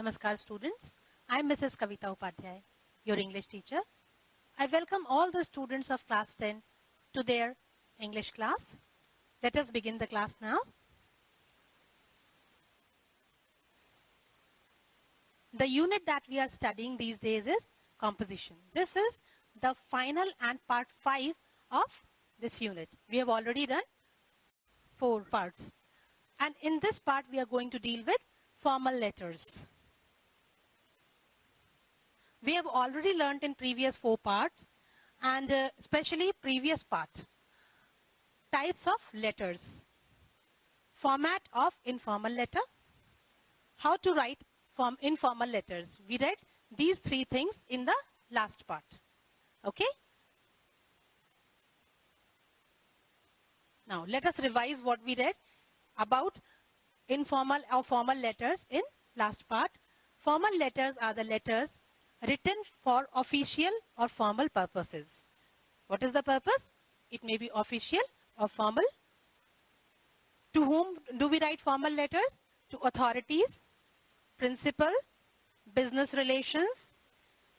Namaskar students, I am Mrs. Kavita Upadhyay, your English teacher. I welcome all the students of class 10 to their English class. Let us begin the class now. The unit that we are studying these days is composition. This is the final and part 5 of this unit. We have already done 4 parts. And in this part we are going to deal with formal letters. We have already learnt in previous 4 parts and especially previous part. Types of letters. Format of informal letter. How to write informal letters. We read these 3 things in the last part. Okay? Now let us revise what we read about informal or formal letters in last part. Formal letters are the letters written for official or formal purposes. What is the purpose? It may be official or formal. To whom do we write formal letters? To authorities, principal, business relations,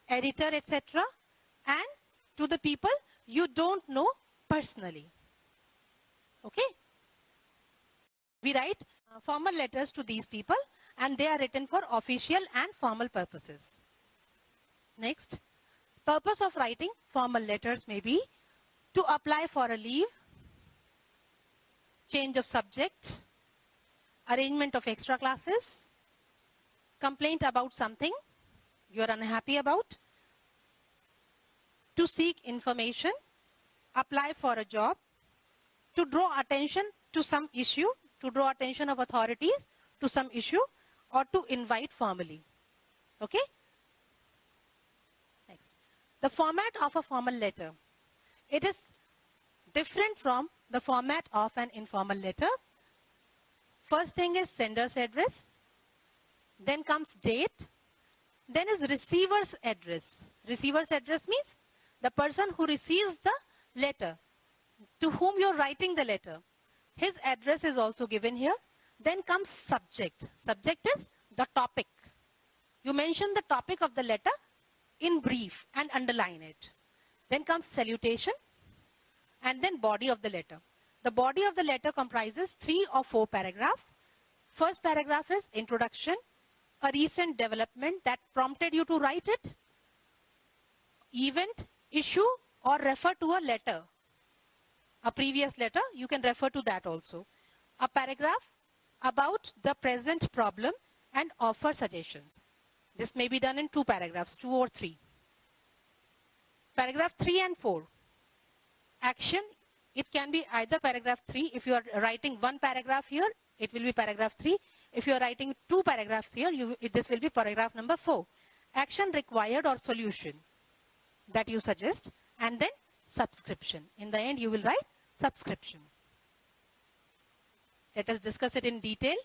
editor, etc. and to the people you don't know personally. Okay? We write formal letters to these people and they are written for official and formal purposes. Next, purpose of writing formal letters may be to apply for a leave, change of subject, arrangement of extra classes, complaint about something you are unhappy about, to seek information, apply for a job, to draw attention to some issue, to draw attention of authorities to some issue, or to invite formally. Okay? Next. The format of a formal letter. It is different from the format of an informal letter. First thing is sender's address. Then comes date. Then is receiver's address. Receiver's address means the person who receives the letter, to whom you are writing the letter. His address is also given here. Then comes subject. Subject is the topic. You mention the topic of the letter in brief and underline it. Then comes salutation and then body of the letter. The body of the letter comprises 3 or 4 paragraphs. First paragraph is introduction, a recent development that prompted you to write it, event, issue, or refer to a letter. A previous letter, you can refer to that also. A paragraph about the present problem and offer suggestions. This may be done in 2 paragraphs, 2 or 3. Paragraph 3 and 4. Action, it can be either paragraph 3. If you are writing 1 paragraph here, it will be paragraph 3. If you are writing 2 paragraphs here, this will be paragraph number 4. Action required or solution that you suggest, and then subscription. In the end, you will write subscription. Let us discuss it in detail.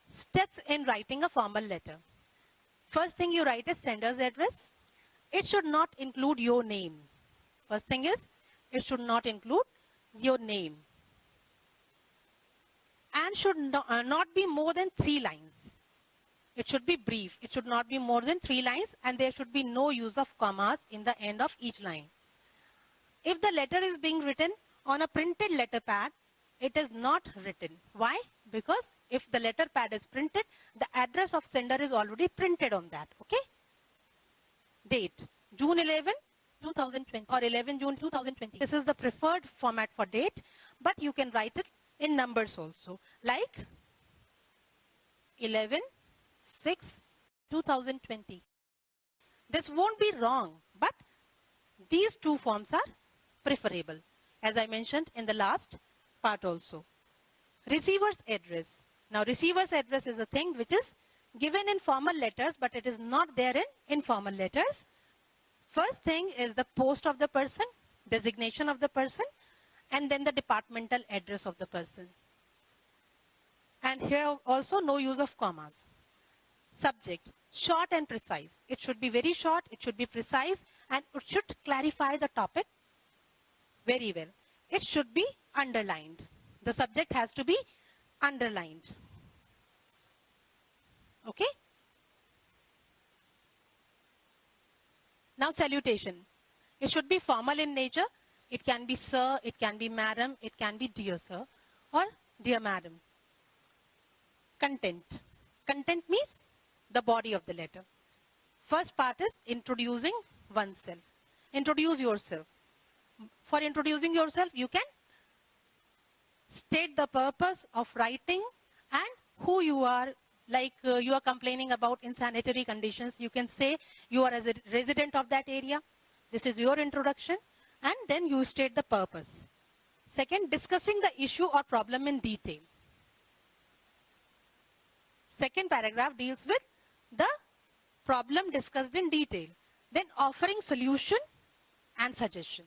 Steps in writing a formal letter. First thing you write is sender's address. It should not include your name. First thing is, it should not include your name. And should not be more than 3 lines. It should be brief. It should not be more than 3 lines, and there should be no use of commas in the end of each line. If the letter is being written on a printed letter pad, it is not written. Why? Because if the letter pad is printed, the address of sender is already printed on that. Okay? Date. June 11, 2020 or 11 June 2020. This is the preferred format for date, but you can write it in numbers also. Like 11/6/2020. This won't be wrong, but these 2 forms are preferable, as I mentioned in the last part also. Receiver's address. Now receiver's address is a thing which is given in formal letters, but it is not there in informal letters. First thing is the post of the person, designation of the person, and then the departmental address of the person. And here also no use of commas. Subject. Short and precise. It should be very short, it should be precise, and it should clarify the topic very well. It should be underlined. The subject has to be underlined. Okay? Now salutation. It should be formal in nature. It can be sir, it can be madam, it can be dear sir or dear madam. Content. Content means the body of the letter. First part is introducing oneself. Introduce yourself. For introducing yourself, you can state the purpose of writing and who you are. Like you are complaining about insanitary conditions, you can say you are a resident of that area. This is your introduction, and then you state the purpose. Second, discussing the issue or problem in detail. Second paragraph deals with the problem discussed in detail. Then offering solution and suggestion.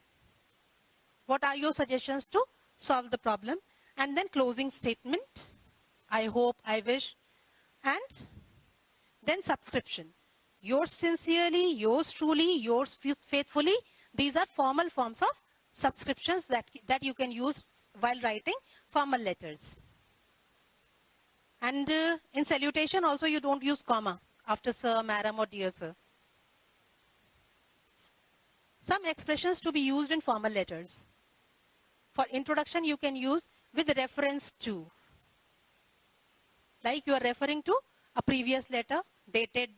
What are your suggestions to solve the problem? And then closing statement. I hope, I wish. And then subscription. Yours sincerely, yours truly, yours faithfully. These are formal forms of subscriptions that you can use while writing formal letters. And in salutation also you don't use comma after sir, madam or dear sir. Some expressions to be used in formal letters. For introduction you can use with reference to. Like you are referring to a previous letter, dated,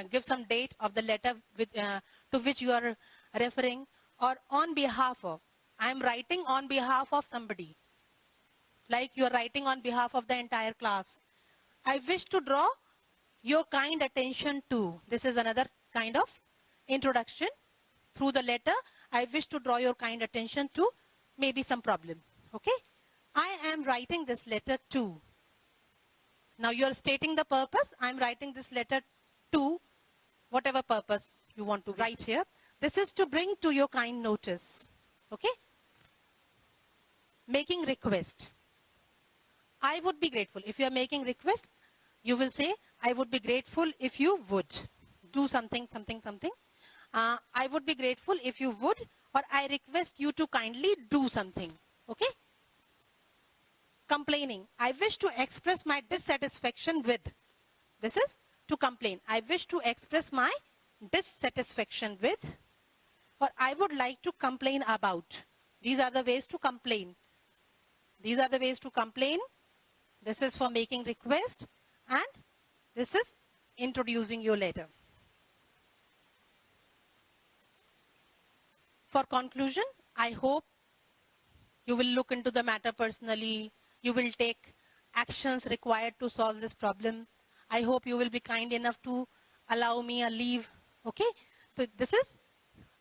give some date of the letter with, to which you are referring, or on behalf of. I am writing on behalf of somebody. Like you are writing on behalf of the entire class. I wish to draw your kind attention to. This is another kind of introduction. Through the letter, I wish to draw your kind attention to maybe some problem. Okay? I am writing this letter to. Now you are stating the purpose. I am writing this letter to whatever purpose you want to write here. This is to bring to your kind notice. Okay? Making request. I would be grateful. If you are making request, you will say, I would be grateful if you would do something, something, something. I would be grateful if you would, or I request you to kindly do something. Okay? Complaining. I wish to express my dissatisfaction with. This is to complain. I wish to express my dissatisfaction with, or I would like to complain about. These are the ways to complain. These are the ways to complain. This is for making request, and this is introducing your letter. For conclusion, I hope you will look into the matter personally. You will take actions required to solve this problem. I hope you will be kind enough to allow me a leave. Okay? So this is,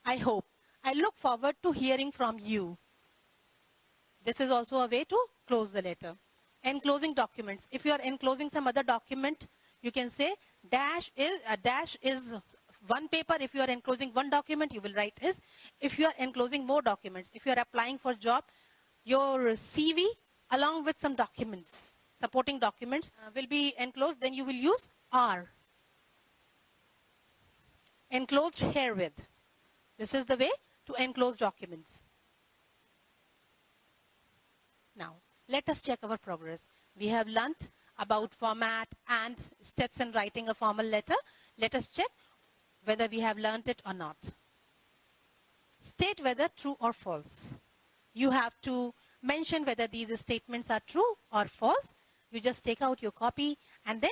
I hope. I look forward to hearing from you. This is also a way to close the letter. Enclosing documents. If you are enclosing some other document, you can say dash is one paper. If you are enclosing one document, you will write is. If you are enclosing more documents, if you are applying for job, your CV along with some documents, supporting documents will be enclosed, then you will use are. Enclosed herewith. This is the way to enclose documents. Now, let us check our progress. We have learnt about format and steps in writing a formal letter. Let us check whether we have learnt it or not. State whether true or false. You have to mention whether these statements are true or false. You just take out your copy and then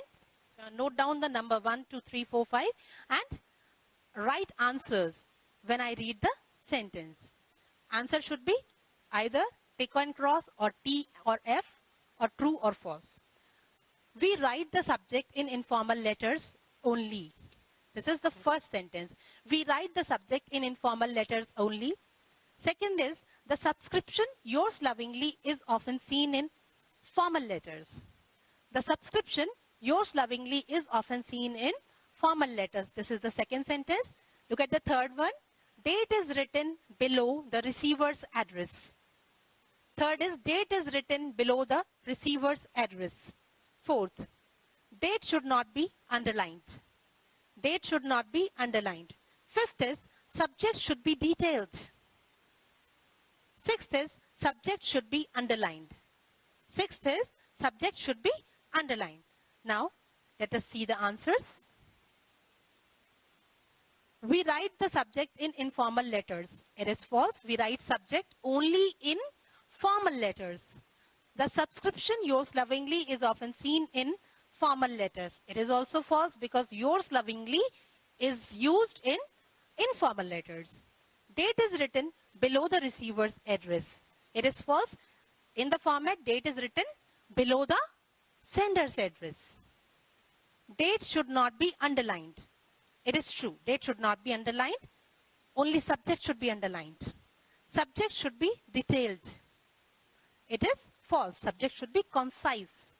note down the number 1, 2, 3, 4, 5 and write answers when I read the sentence. Answer should be either tick and cross or T or F or true or false. We write the subject in informal letters only. This is the first sentence. We write the subject in informal letters only. Second is the subscription yours lovingly is often seen in formal letters. The subscription yours lovingly is often seen in formal letters. This is the second sentence. Look at the third one. Date is written below the receiver's address. Third is date is written below the receiver's address. Fourth, date should not be underlined. Date should not be underlined. Fifth is subject should be detailed. Sixth is subject should be underlined. Sixth is subject should be underlined. Now, let us see the answers. We write the subject in informal letters. It is false. We write subject only in formal letters. The subscription yours lovingly is often seen in formal letters. It is also false because yours lovingly is used in informal letters. Date is written below the receiver's address. It is false. In the format, date is written below the sender's address. Date should not be underlined. It is true. Date should not be underlined. Only subject should be underlined. Subject should be detailed. It is false. Subject should be concise.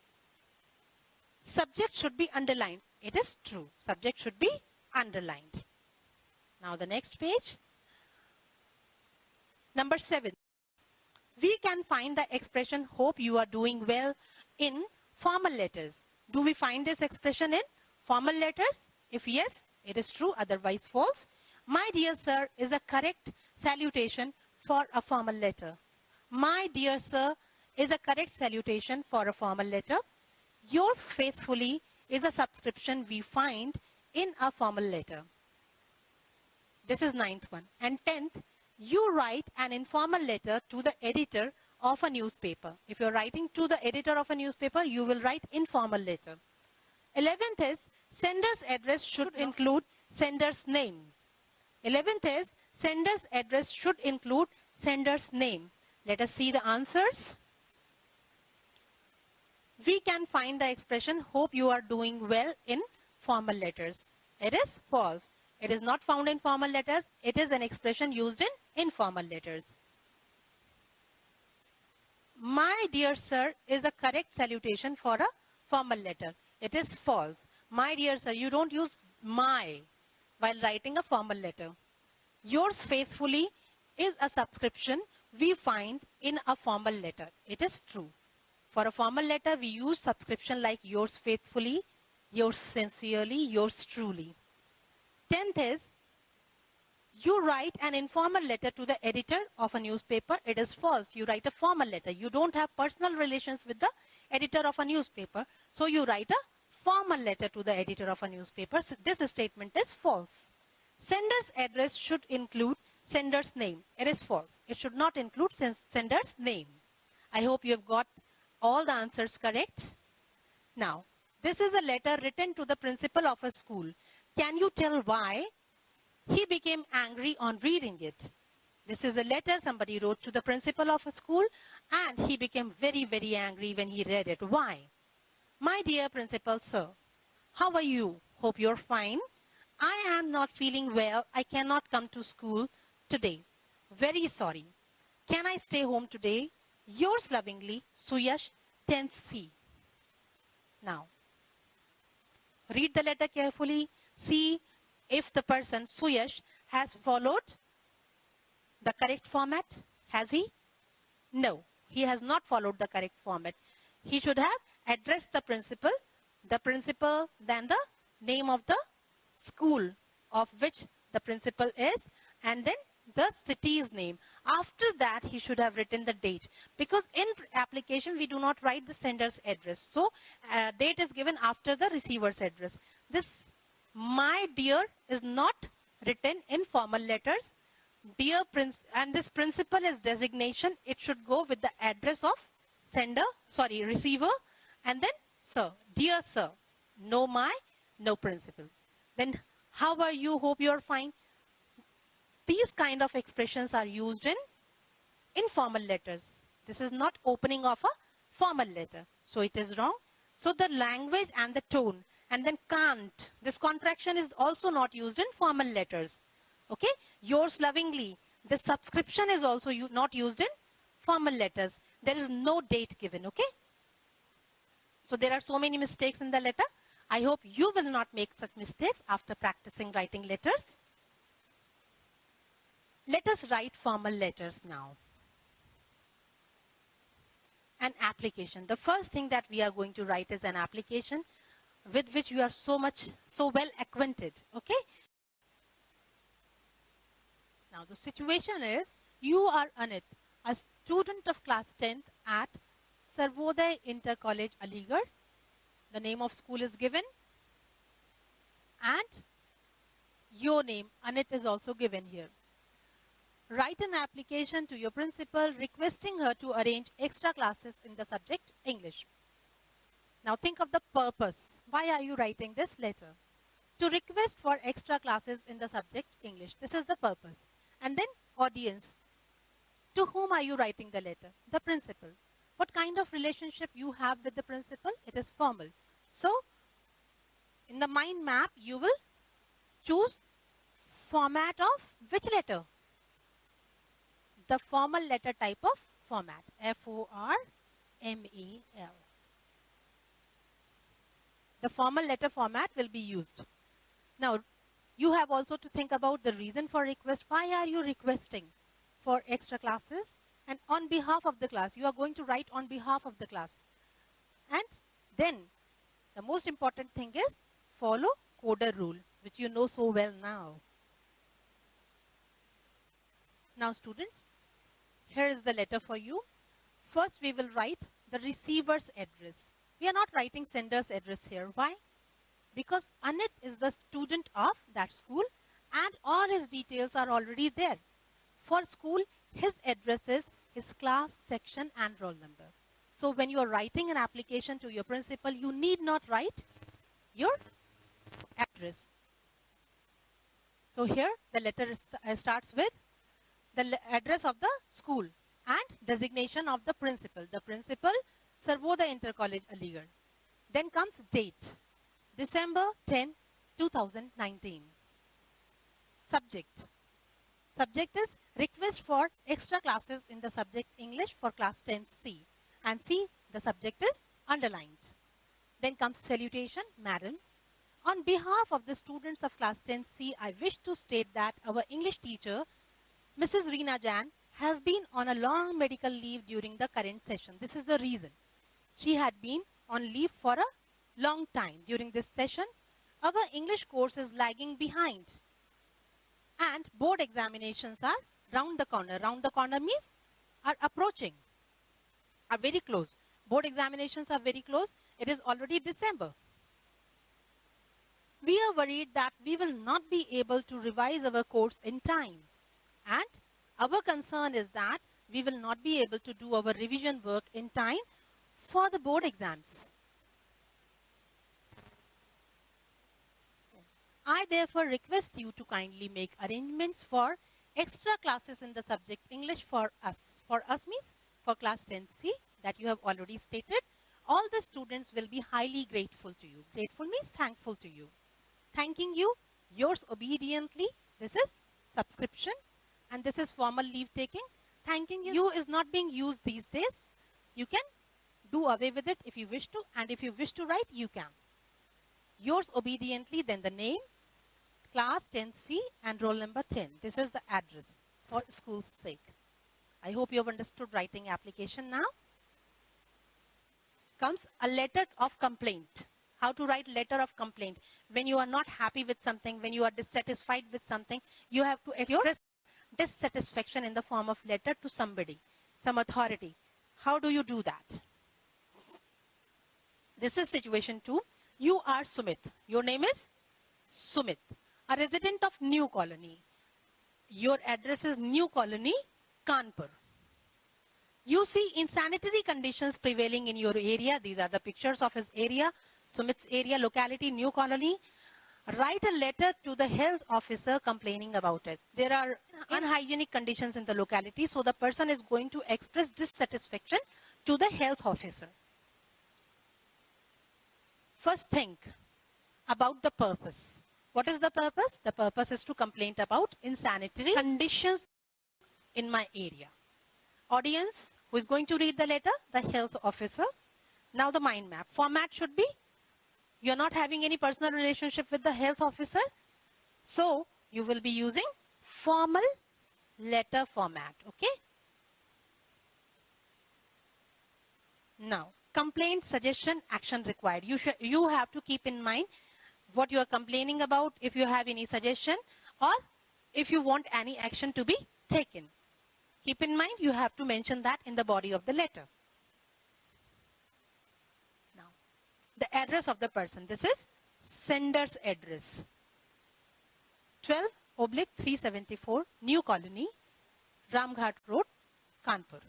Subject should be underlined. It is true. Subject should be underlined. Now the next page. Number 7. We can find the expression hope you are doing well in formal letters. Do we find this expression in formal letters? If yes, it is true, otherwise false. My dear sir is a correct salutation for a formal letter. My dear sir is a correct salutation for a formal letter. Yours faithfully is a subscription we find in a formal letter. This is 9th one. And 10th, you write an informal letter to the editor of a newspaper. If you're writing to the editor of a newspaper, you will write informal letter. 11th is sender's address should include sender's name. 11th is sender's address should include sender's name. Let us see the answers. We can find the expression hope you are doing well in formal letters. It is false. It is not found in formal letters. It is an expression used in informal letters. My dear sir is a correct salutation for a formal letter. It is false. My dear sir, you don't use my while writing a formal letter. Yours faithfully is a subscription we find in a formal letter. It is true. For a formal letter, we use subscription like yours faithfully, yours sincerely, yours truly. 10th is, you write an informal letter to the editor of a newspaper. It is false. You write a formal letter. You don't have personal relations with the editor of a newspaper. So you write a formal letter to the editor of a newspaper. So this statement is false. Sender's address should include sender's name. It is false. It should not include sender's name. I hope you have got all the answers correct. Now, this is a letter written to the principal of a school. Can you tell why he became angry on reading it? This is a letter somebody wrote to the principal of a school and he became very, very angry when he read it. Why? My dear principal sir, how are you? Hope you're fine. I am not feeling well. I cannot come to school today. Very sorry. Can I stay home today? Yours lovingly, Suyash, 10th C. Now, read the letter carefully. See if the person, Suyash, has followed the correct format. Has he? No, he has not followed the correct format. He should have addressed the principal, then the name of the school of which the principal is, and then the city's name. After that, he should have written the date. Because in application, we do not write the sender's address. So, date is given after the receiver's address. This, my dear, is not written in formal letters. Dear Prince, and this principal is designation. It should go with the address of receiver, and then sir, dear sir. No my, no principal. Then, how are you? Hope you are fine. These kind of expressions are used in informal letters. This is not opening of a formal letter. So it is wrong. So the language and the tone, and then can't. This contraction is also not used in formal letters. Okay. Yours lovingly. The subscription is also not used in formal letters. There is no date given. Okay. So there are so many mistakes in the letter. I hope you will not make such mistakes after practicing writing letters. Let us write formal letters now. An application. The first thing that we are going to write is an application with which we are so well acquainted. Okay. Now the situation is, you are Anit, a student of class 10th at Sarvodaya Inter College, Aligarh. The name of school is given. And Your name, Anit, is also given here. Write an application to your principal requesting her to arrange extra classes in the subject English. Now think of the purpose. Why are you writing this letter? To request for extra classes in the subject English. This is the purpose. And then audience. To whom are you writing the letter? The principal. What kind of relationship you have with the principal? It is formal. So, in the mind map, you will choose format of which letter? The formal letter type of format. Formal. The formal letter format will be used. Now, you have also to think about the reason for request. Why are you requesting for extra classes? And on behalf of the class, you are going to write on behalf of the class. And then, the most important thing is follow coda rule, which you know so well now. Now, students, here is the letter for you. First, we will write the receiver's address. We are not writing sender's address here. Why? Because Anit is the student of that school and all his details are already there. For school, his address is his class, section and roll number. So when you are writing an application to your principal, you need not write your address. So here the letter starts with the address of the school and designation of the principal. The principal, Sarvodaya Inter College, Aligarh. Then comes date, December 10, 2019. Subject. Subject is request for extra classes in the subject English for class 10C. And C, the subject is underlined. Then comes salutation, Madam. On behalf of the students of class 10C, I wish to state that our English teacher, Mrs. Reena Jan, has been on a long medical leave during the current session. This is the reason. She had been on leave for a long time. During this session, our English course is lagging behind. And board examinations are round the corner. Round the corner means are approaching, are very close. Board examinations are very close. It is already December. We are worried that we will not be able to revise our course in time. And our concern is that we will not be able to do our revision work in time for the board exams. I therefore request you to kindly make arrangements for extra classes in the subject English for us. For us means for class 10C that you have already stated. All the students will be highly grateful to you. Grateful means thankful to you. Thanking you, yours obediently. This is subscription and this is formal leave taking. Thanking you is not being used these days. You can do away with it if you wish to, and if you wish to write, you can. Yours obediently, then the name, class 10C and roll number 10. This is the address for school's sake. I hope you have understood writing application now. Comes a letter of complaint. How to write letter of complaint. When you are not happy with something, when you are dissatisfied with something, you have to express dissatisfaction in the form of letter to somebody, some authority. How do you do that? This is situation 2. You are Sumit. Your name is Sumit, a resident of New Colony. Your address is New Colony, Kanpur. You see insanitary conditions prevailing in your area. These are the pictures of his area, Sumit's area, locality, New Colony. Write a letter to the health officer complaining about it. There are unhygienic conditions in the locality, so the person is going to express dissatisfaction to the health officer. First, think about the purpose. What is the purpose? The purpose is to complain about insanitary conditions in my area. Audience, who is going to read the letter? The health officer. Now the mind map. Format should be, you're not having any personal relationship with the health officer. So, you will be using formal letter format. Okay? Now, complaint, suggestion, action required. You have to keep in mind what you are complaining about, if you have any suggestion or if you want any action to be taken. Keep in mind, you have to mention that in the body of the letter. Now, the address of the person. This is sender's address. 12/374 New Colony, Ramghat Road, Kanpur.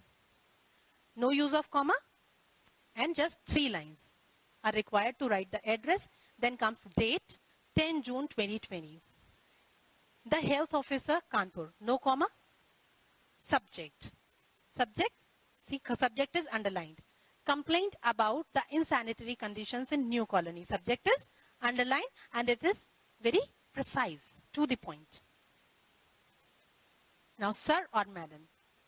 No use of comma and just 3 lines are required to write the address. Then comes date, 10 June 2020. The health officer, Kanpur. No comma. Subject. Subject. See, subject is underlined. Complaint about the insanitary conditions in New Colony. Subject is underlined and it is very precise, to the point. Now, sir or madam.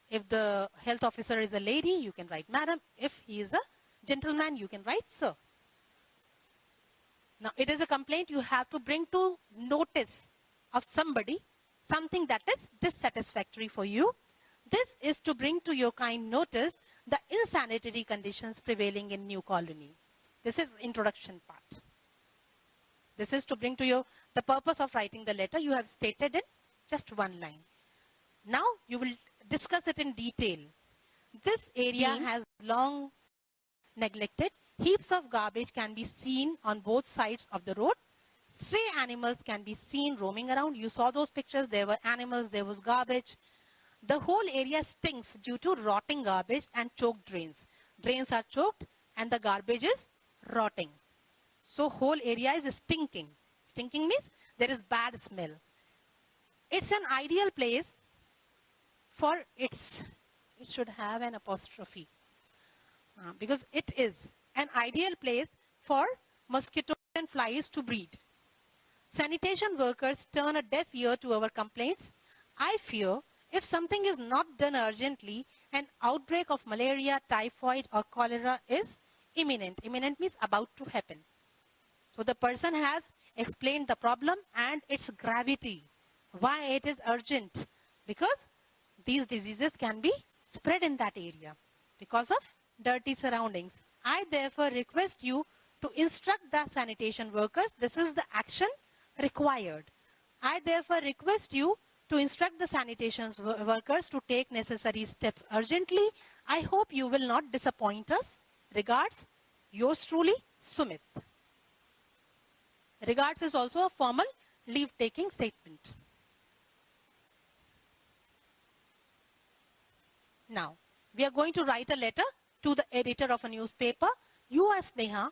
If the health officer is a lady, you can write madam. If he is a gentleman, you can write sir. Now, it is a complaint you have to bring to notice of somebody, something that is dissatisfactory for you. This is to bring to your kind notice the insanitary conditions prevailing in New Colony. This is introduction part. This is to bring to you the purpose of writing the letter. You have stated in just 1 line. Now you will discuss it in detail. This area has long neglected. Heaps of garbage can be seen on both sides of the road. Stray animals can be seen roaming around. You saw those pictures. There were animals, there was garbage. The whole area stinks due to rotting garbage and choked drains. Drains are choked and the garbage is rotting. So whole area is stinking. Stinking means there is bad smell. It's an ideal place for it should have an apostrophe because it is an ideal place for mosquitoes and flies to breed. Sanitation workers turn a deaf ear to our complaints. I fear if something is not done urgently, an outbreak of malaria, typhoid or cholera is imminent. Imminent means about to happen. So the person has explained the problem and its gravity. Why it is urgent? Because these diseases can be spread in that area because of dirty surroundings. I therefore request you to instruct the sanitation workers. This is the action required. I therefore request you to instruct the sanitation workers to take necessary steps urgently. I hope you will not disappoint us. Regards, yours truly, Sumit. Regards is also a formal leave-taking statement. Now, we are going to write a letter to the editor of a newspaper. You are Sneha.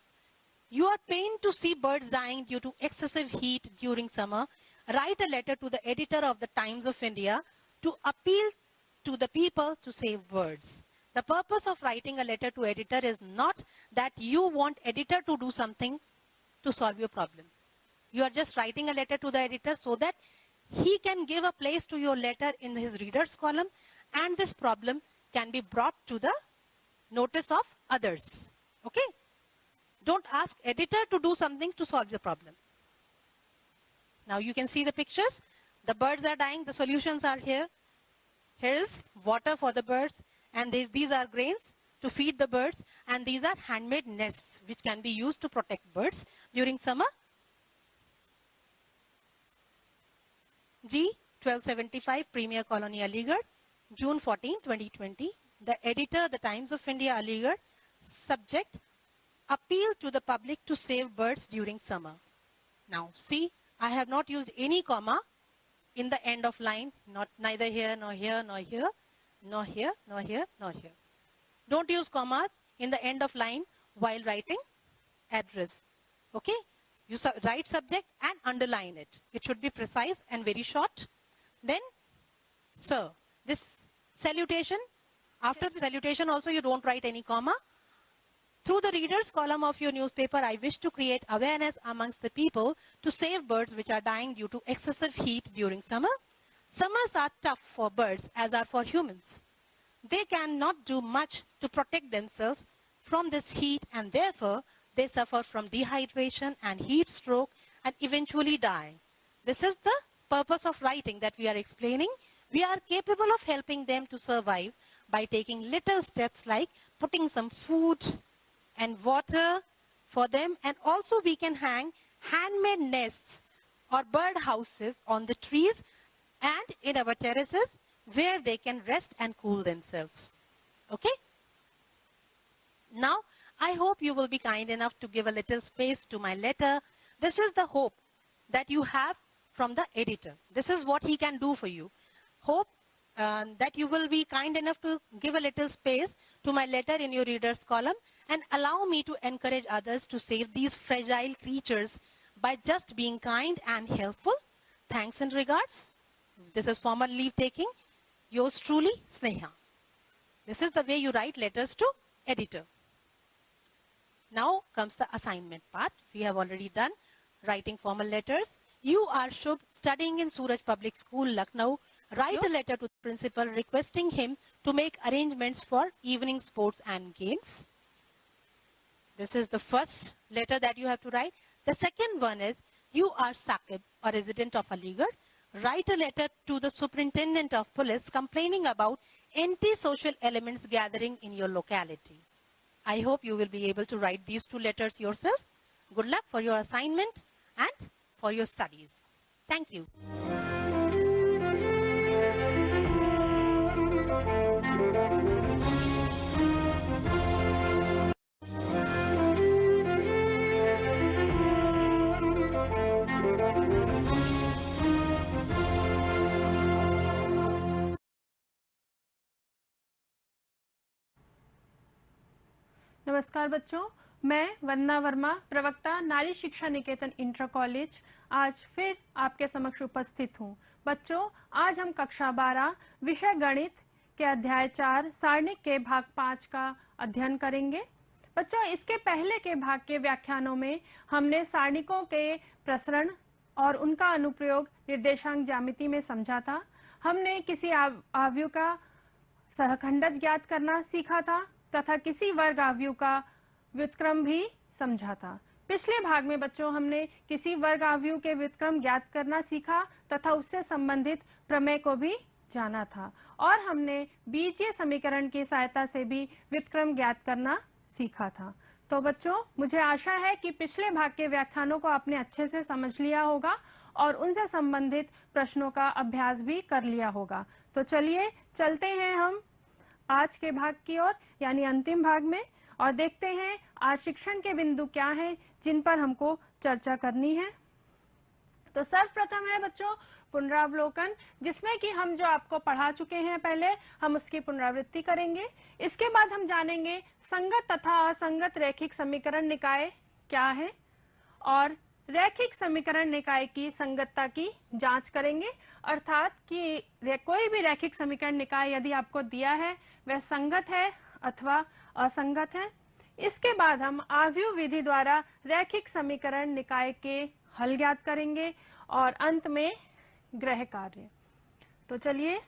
You are pained to see birds dying due to excessive heat during summer. Write a letter to the editor of the Times of India to appeal to the people to save birds. The purpose of writing a letter to editor is not that you want editor to do something to solve your problem. You are just writing a letter to the editor so that he can give a place to your letter in his reader's column and this problem can be brought to the notice of others. Okay? Don't ask editor to do something to solve the problem. Now you can see the pictures. The birds are dying. The solutions are here. Here is water for the birds. And these are grains to feed the birds. And these are handmade nests which can be used to protect birds during summer. G. 1275 Premier Colony Aligarh, June 14, 2020. The editor, The Times of India, Aligarh. Subject, appeal to the public to save birds during summer. Now see, I have not used any comma in the end of line, neither here, nor here, nor here, nor here, nor here, nor here. Don't use commas in the end of line while writing address. Okay? You write subject and underline it. It should be precise and very short. Then, sir, this salutation, after the salutation also you don't write any comma. Through the reader's column of your newspaper, I wish to create awareness amongst the people to save birds which are dying due to excessive heat during summer. Summers are tough for birds as are for humans. They cannot do much to protect themselves from this heat and therefore they suffer from dehydration and heat stroke and eventually die. This is the purpose of writing that we are explaining. We are capable of helping them to survive by taking little steps like putting some food and water for them, and also we can hang handmade nests or bird houses on the trees and in our terraces where they can rest and cool themselves. Okay? Now, I hope you will be kind enough to give a little space to my letter. This is the hope that you have from the editor. This is what he can do for you. Hope that you will be kind enough to give a little space to my letter in your readers column and allow me to encourage others to save these fragile creatures by just being kind and helpful. Thanks and regards. This is formal leave taking. Yours truly, Sneha. This is the way you write letters to editor. Now comes the assignment part. We have already done writing formal letters. You are Shubh, studying in Suraj Public School, Lucknow. Write a letter to the principal requesting him to make arrangements for evening sports and games. This is the first letter that you have to write. The second one is, you are Saqib, a resident of Aligarh. Write a letter to the superintendent of police complaining about anti-social elements gathering in your locality. I hope you will be able to write these two letters yourself. Good luck for your assignment and for your studies. Thank you. नमस्कार बच्चों, मैं वंदना वर्मा, प्रवक्ता नारी शिक्षा निकेतन inter college, आज फिर आपके समक्ष उपस्थित हूँ। बच्चों, आज हम कक्षा 12 विषय गणित के अध्याय 4 सारणिक के भाग 5 का अध्ययन करेंगे। बच्चों, इसके पहले के भाग के व्याख्यानों में हमने सारणिकों के प्रसरण और उनका अनुप्रयोग निर्देशांक ज्यामिति में समझा था। हमने किसी आव्यूह का सहखंडज ज्ञात करना सीखा था तथा किसी वर्ग आव्यूह का व्युत्क्रम भी समझा था। पिछले भाग में बच्चों हमने किसी वर्ग आव्यूह के व्युत्क्रम ज्ञात करना सीखा तथा उससे संबंधित प्रमेय को भी जाना था और हमने बीजीय समीकरण की सहायता से भी व्युत्क्रम ज्ञात करना सीखा था। तो बच्चों, मुझे आशा है कि पिछले भाग के व्याख्यानों को आपने अच्छे से समझ लिया होगा और उनसे संबंधित प्रश्नों का अभ्यास भी कर लिया होगा। तो चलिए चलते हैं हम आज के भाग की ओर, यानी अंतिम भाग में, और देखते हैं आज शिक्षण के बिंदु क्या हैं जिन पर हमको चर्चा करनी है। तो सर्वप्रथम है बच्चों पुनरावलोकन, जिसमें कि हम जो आपको पढ़ा चुके हैं पहले, हम उसकी पुनरावृत्ति करेंगे। इसके बाद हम जानेंगे संगत तथा असंगत रैखिक समीकरण निकाय क्या है और रैखिक समीकरण निकाय की संगतता की जांच करेंगे, अर्थात कि कोई भी रैखिक समीकरण निकाय यदि आपको दिया है वह संगत है अथवा असंगत है। इसके बाद हम आव्यूह विधि द्वारा रैखिक समीकरण निकाय के हल ज्ञात करेंगे और अंत में ग्रह कार्य। तो चलिए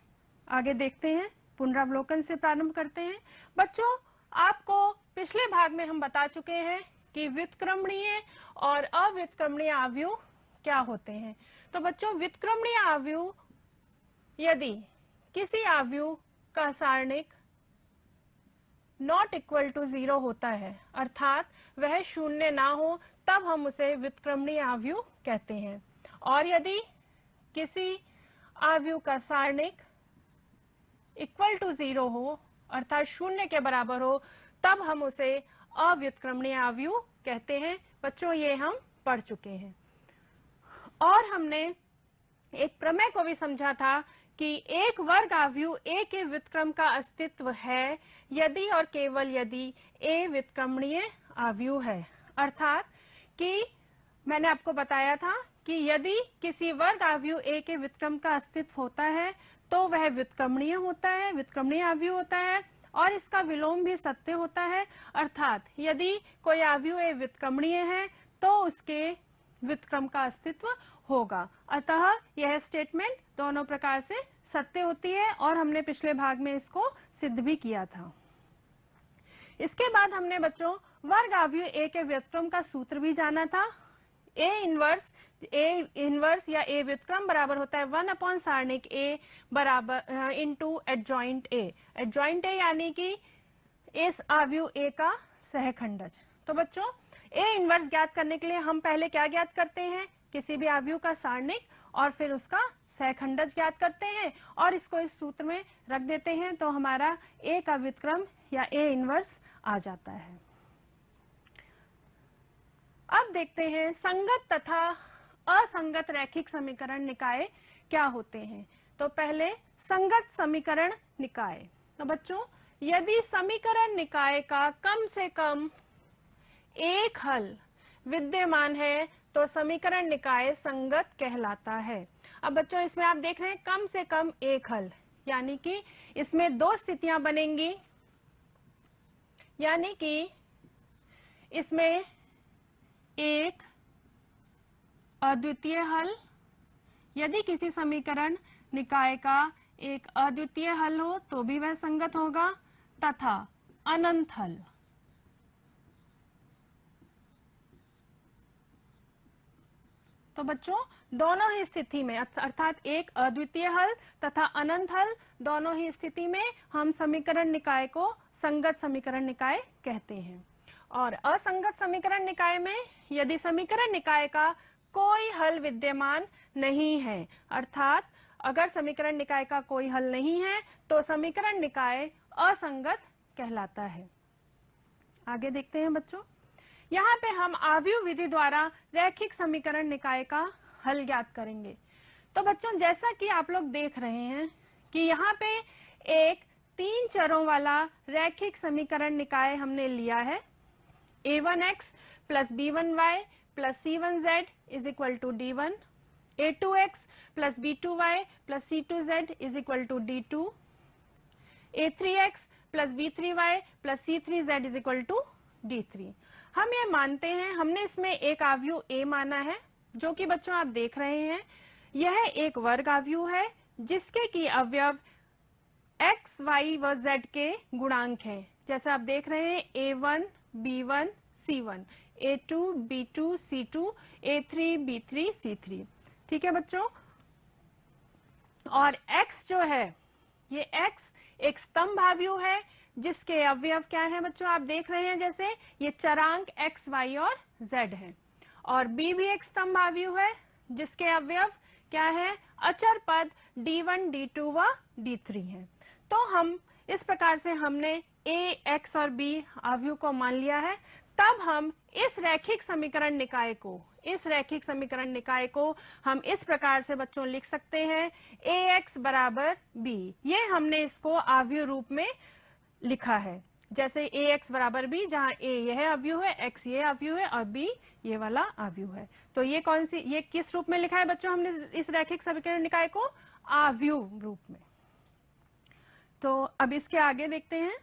आगे देखते हैं, पुनरावलोकन से प्रारंभ करते हैं। बच्चों, आपको पिछले भाग में हम बता चुके हैं कि व्युत्क्रमणीय और अव्युत्क्रमणीय आव्यूह क्या होते हैं। तो बच्चों, व्युत्क्रमणीय आव्यूह यदि किसी आव्यूह का सारणिक नॉट इक्वल टू 0 होता है, अर्थात वह शून्य ना हो, तब हम उसे व्युत्क्रमणीय आव्यूह कहते हैं। और यदि किसी आव्यूह का सारणिक इक्वल टू 0 हो, अर्थात शून्य के बराबर हो, तब हम उसे अव्युत्क्रमणीय आव्यूह कहते हैं। बच्चों, ये हम पढ़ चुके हैं और हमने एक प्रमेय को भी समझा था कि एक वर्ग आव्यूह ए के व्युत्क्रम का अस्तित्व है यदि और केवल यदि ए व्युत्क्रमणीय आव्यूह है। अर्थात कि मैंने आपको बताया था कि यदि किसी वर्ग आव्यूह ए के व्युत्क्रम का अस्तित्व होता है तो वह व्युत्क्रमणीय होता है, व्युत्क्रमणीय आव्यूह होता है और इसका विलोम भी सत्य होता है। अर्थात यदि कोई आव्यूह ए व्युत्क्रमणीय है तो उसके व्युत्क्रम का अस्तित्व होगा। अतः यह स्टेटमेंट दोनों प्रकार से सत्य होती है और हमने पिछले भाग में इसको सिद्ध भी किया था। इसके बाद हमने बच्चों वर्ग आव्यूह ए के व्युत्क्रम का सूत्र भी जाना था। ए इनवर्स या ए व्युत्क्रम बराबर होता है 1 अपॉन सारणिक ए बराबर into adjoint A. Adjoint A यानी कि इस आव्यूह ए का सहखंडज। तो बच्चों, ए इनवर्स ज्ञात करने के लिए हम पहले क्या ज्ञात करते हैं? किसी भी आव्यूह का सारणिक और फिर उसका सहखंडज ज्ञात करते हैं और इसको इस सूत्र में रख देते हैं, तो हमारा ए का व्युत्क्रम या ए इनवर्स आ जाता है। अब देखते हैं संगत तथा असंगत रैखिक समीकरण निकाय क्या होते हैं। तो पहले संगत समीकरण निकाय। तो बच्चों, यदि समीकरण निकाय का कम से कम एक हल विद्यमान है तो समीकरण निकाय संगत कहलाता है। अब बच्चों, इसमें आप देख रहे हैं कम से कम एक हल, यानी कि इसमें दो स्थितियां बनेंगी, यानी कि इसमें एक अद्वितीय हल, यदि किसी समीकरण निकाय का एक अद्वितीय हल हो तो भी वह संगत होगा, तथा अनंत हल। तो बच्चों, दोनों ही स्थिति में अर्थात एक अद्वितीय हल तथा अनंत हल, दोनों ही स्थिति में हम समीकरण निकाय को संगत समीकरण निकाय कहते हैं। और असंगत समीकरण निकाय में यदि समीकरण निकाय का कोई हल विद्यमान नहीं है, अर्थात अगर समीकरण निकाय का कोई हल नहीं है तो समीकरण निकाय असंगत कहलाता है। आगे देखते हैं बच्चों, यहाँ पे हम आव्यूह विधि द्वारा रैखिक समीकरण निकाय का हल ज्ञात करेंगे। तो बच्चों, जैसा कि आप लोग देख रहे हैं कि यहाँ पे एक तीन चरों वाला रैखिक समीकरण निकाय हमने लिया है। a1x plus b1y plus c1z is equal to d1, a2x plus b2y plus c2z is equal to d2, a3x plus b3y plus c3z is equal to d3। हम ये मानते हैं, हमने इसमें एक आव्यूह a माना है, जो कि बच्चों आप देख रहे हैं यह एक वर्ग आव्यूह है जिसके की अवयव x, y व z के गुणांक हैं। जैसे आप देख रहे हैं a1, b1, c1, a2, b2, c2, a3, b3, c3। ठीक है बच्चों, और x जो है, ये x एक स्तंभ आव्यूह है जिसके अवयव क्या है बच्चों, आप देख रहे हैं जैसे ये चरांक x, y और z है। और b भी एक स्तंभ आव्यूह है जिसके अवयव क्या है, अचर पद d1, d2 व d3 है। तो हम इस प्रकार से हमने a, x और b आव्यूह को मान लिया है। तब हम इस रैखिक समीकरण निकाय को हम इस प्रकार से बच्चों लिख सकते हैं, ax बराबर b। ये हमने इसको आव्यूह रूप में लिखा है, जैसे ax बराबर b, जहां a यह आव्यूह है, x ये आव्यूह है और b ये वाला आव्यूह है। तो ये कौन सी, ये किस रूप में लिखा है बच्चों हमने इस रैखिक समीकरण निकाय को, आव्यूह रूप में। तो अब इसके आगे देखते हैं।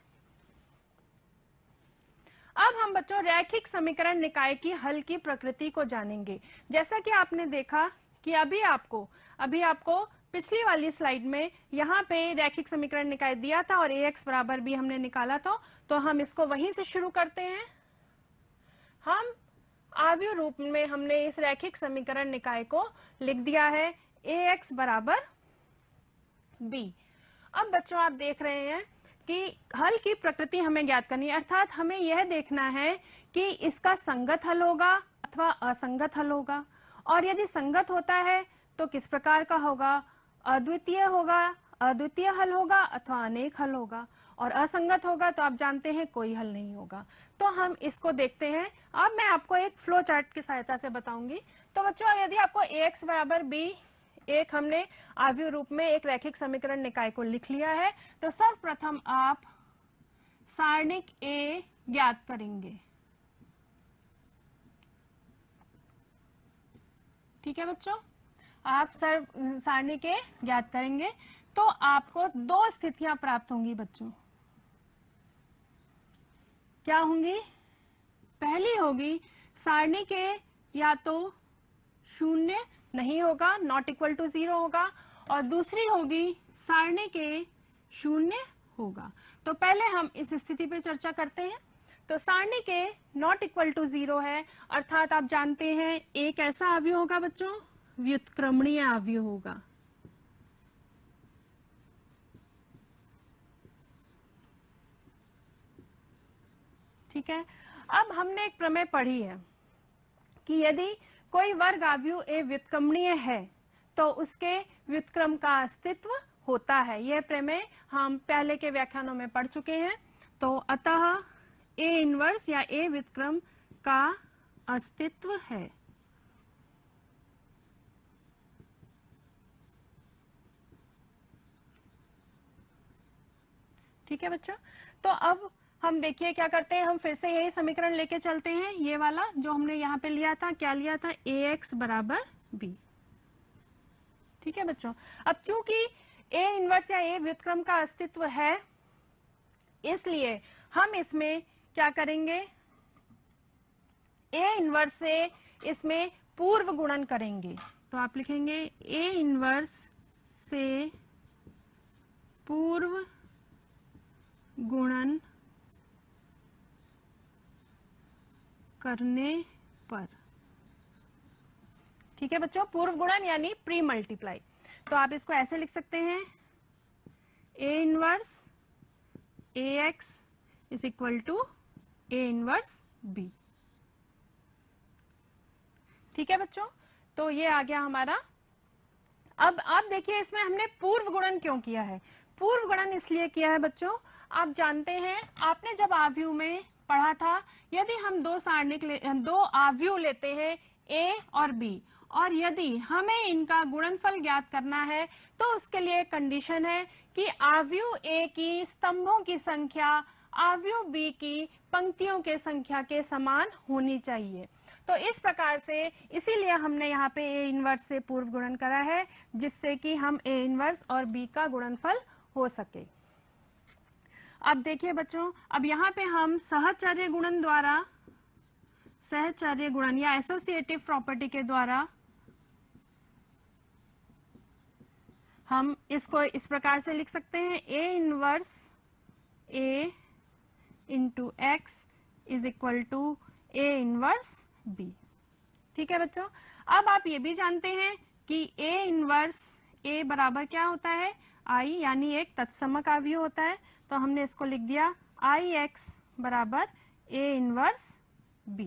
अब हम बच्चों रैखिक समीकरण निकाय की हल की प्रकृति को जानेंगे। जैसा कि आपने देखा कि अभी आपको पिछली वाली स्लाइड में यहाँ पे रैखिक समीकरण निकाय दिया था और ax बराबर b हमने निकाला था, तो हम इसको वहीं से शुरू करते हैं। हम आव्यूह रूप में हमने इस रैखिक समीकरण निकाय को लिख दिया है ax बराबर b। अब बच्चों आप देख रहे हैं कि हल की प्रकृति हमें ज्ञात करनी है, अर्थात हमें यह देखना है कि इसका संगत हल होगा अथवा असंगत हल होगा, और यदि संगत होता है तो किस प्रकार का होगा, अद्वितीय हल होगा अथवा अनेक हल होगा, और असंगत होगा तो आप जानते हैं कोई हल नहीं होगा। तो हम इसको देखते हैं। अब मैं आपको एक फ्लो चार्ट की सहायता से बताऊंगी। तो बच्चों, यदि आपको ax बराबर b एक हमने आव्यूह रूप में एक रैखिक समीकरण निकाय को लिख लिया है, तो सर्वप्रथम आप सारणिक A ज्ञात करेंगे। ठीक है बच्चों, आप सारणिक A ज्ञात करेंगे तो आपको दो स्थितियां प्राप्त होंगी बच्चों। क्या होंगी, पहली होगी सारणिक A या तो शून्य नहीं होगा, नॉट इक्वल टू 0 होगा, और दूसरी होगी सारणिक A शून्य होगा। तो पहले हम इस स्थिति पे चर्चा करते हैं। तो सारणिक A नॉट इक्वल टू 0 है, अर्थात आप जानते हैं A कैसा आव्यूह होगा बच्चों, व्युत्क्रमणीय आव्यूह होगा। ठीक है, अब हमने एक प्रमेय पढ़ी है कि यदि कोई वर्ग आव्यूह A व्युत्क्रमणीय है तो उसके व्युत्क्रम का अस्तित्व होता है। यह प्रमेय हम पहले के व्याख्यानों में पढ़ चुके हैं। तो अतः A इनवर्स या A व्युत्क्रम का अस्तित्व है। ठीक है बच्चों, तो अब हम देखिए क्या करते हैं, हम फिर से यही समीकरण लेके चलते हैं, ये वाला जो हमने यहाँ पे लिया था, क्या लिया था, ax बराबर b। ठीक है बच्चों, अब चूंकि a इनवर्स या a व्युत्क्रम का अस्तित्व है, इसलिए हम इसमें क्या करेंगे, a इनवर्स से इसमें पूर्व गुणन करेंगे। तो आप लिखेंगे a इनवर्स से पूर्व गुणन करने पर। ठीक है बच्चों, पूर्व गुणन यानी प्री मल्टीप्लाई। तो आप इसको ऐसे लिख सकते हैं, a inverse ax is equal to a inverse b। ठीक है बच्चों, तो ये आ गया हमारा। अब आप देखिए इसमें हमने पूर्व गुणन क्यों किया है। पूर्व गुणन इसलिए किया है बच्चों, आप जानते हैं, आपने जब आव्यूह में पढ़ा था, यदि हम दो आव्यूह लेते हैं a और b, और यदि हमें इनका गुणनफल ज्ञात करना है, तो उसके लिए कंडीशन है कि आव्यूह a की स्तंभों की संख्या आव्यूह b की पंक्तियों के संख्या के समान होनी चाहिए। तो इस प्रकार से इसीलिए हमने यहाँ पे a इनवर्स से पूर्व गुणन करा है, जिससे कि हम a इनवर्स और b का गुणनफल हो सके। अब देखिए बच्चों, अब यहाँ पे हम सहचर्य गुणन द्वारा, सहचर्य गुणन या एसोसिएटिव प्रॉपर्टी के द्वारा हम इसको इस प्रकार से लिख सकते हैं, a inverse a into x is equal to a inverse b। ठीक है बच्चों, अब आप ये भी जानते हैं कि a इनवर्स a बराबर क्या होता है, I, यानी एक तत्समक आव्यूह होता है। तो हमने इसको लिख दिया IX बराबर a इनवर्स b।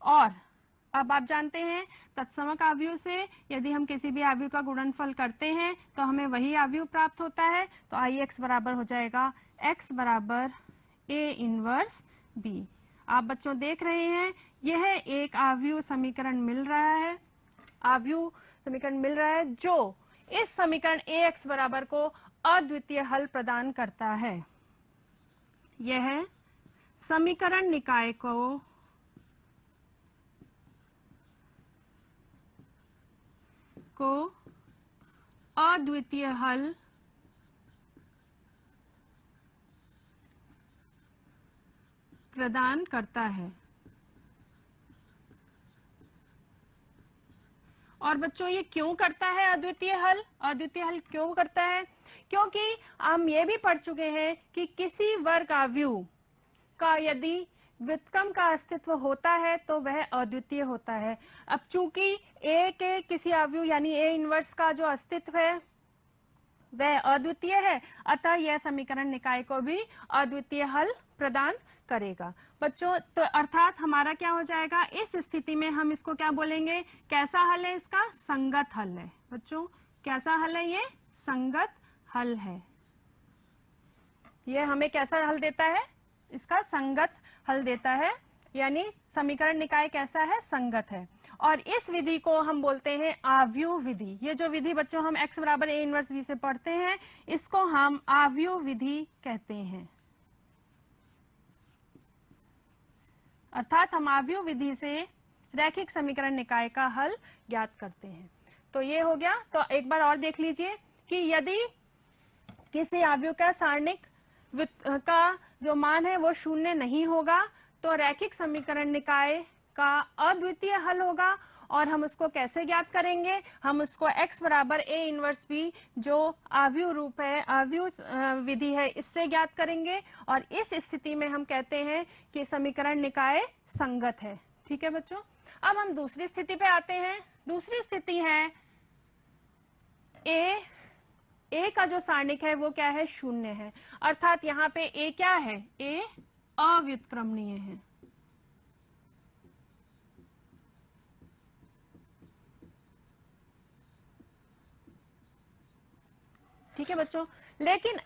और अब आप जानते हैं, तत्समक आव्यूह से यदि हम किसी भी आव्यूह का गुणनफल करते हैं तो हमें वही आव्यूह प्राप्त होता है। तो IX बराबर हो जाएगा x बराबर a इनवर्स b। आप बच्चों देख रहे हैं, यह एक आव्यूह समीकरण मिल रहा है, आव्यूह समीकरण मिल रहा है जो इस समीकरण ax बराबर को अद्वितीय हल प्रदान करता है। यह समीकरण निकाय को अद्वितीय हल प्रदान करता है। और बच्चों ये क्यों करता है अद्वितीय हल? अद्वितीय हल क्यों करता है? क्योंकि हम ये भी पढ़ चुके हैं कि किसी वर्ग आव्यूह का यदि व्युत्क्रम का अस्तित्व होता है तो वह अद्वितीय होता है। अब चूंकि a के किसी आव्यूह यानी a इनवर्स का जो अस्तित्व है वह अद्वितीय है, अतः यह समीकरण निकाय को भी अद्वितीय हल प्रदान करेगा। बच्चों तो अर्थात हमारा क्या हो जाएगा, इस स्थिति में हम इसको क्या बोलेंगे, कैसा हल है इसका, संगत हल है। बच्चों कैसा हल है, ये संगत हल है। ये हमें कैसा हल देता है, इसका संगत हल देता है, यानी समीकरण निकाय कैसा है, संगत है। और इस विधि को हम बोलते हैं आव्यूह विधि। ये जो विधि बच्चों हम x बराबर a इनवर्स b से पढ़ते हैं, इसको हम आव्यूह विधि कहते हैं। अर्थात हम आव्यूह विधि से रैखिक समीकरण निकाय का हल ज्ञात करते हैं। तो ये हो गया। तो एक बार और देख लीजिए कि यदि किसी आव्यूह का सारणिक का जो मान है वो शून्य नहीं होगा तो रैखिक समीकरण निकाय का अद्वितीय हल होगा। और हम उसको कैसे ज्ञात करेंगे, हम उसको x बराबर a इनवर्स b जो आव्यूह रूप है, आव्यूह विधि है, इससे ज्ञात करेंगे। और इस स्थिति में हम कहते हैं कि समीकरण निकाय संगत है। ठीक है बच्चों, अब हम दूसरी स्थिति पे आते हैं। दूसरी स्थिति है a का जो सारणिक है वो क्या है, शून्य है। अर्थात यहाँ पे a क्या है, a अव्युत्क्रमणीय है। ठीक है बच्चों, लेकिन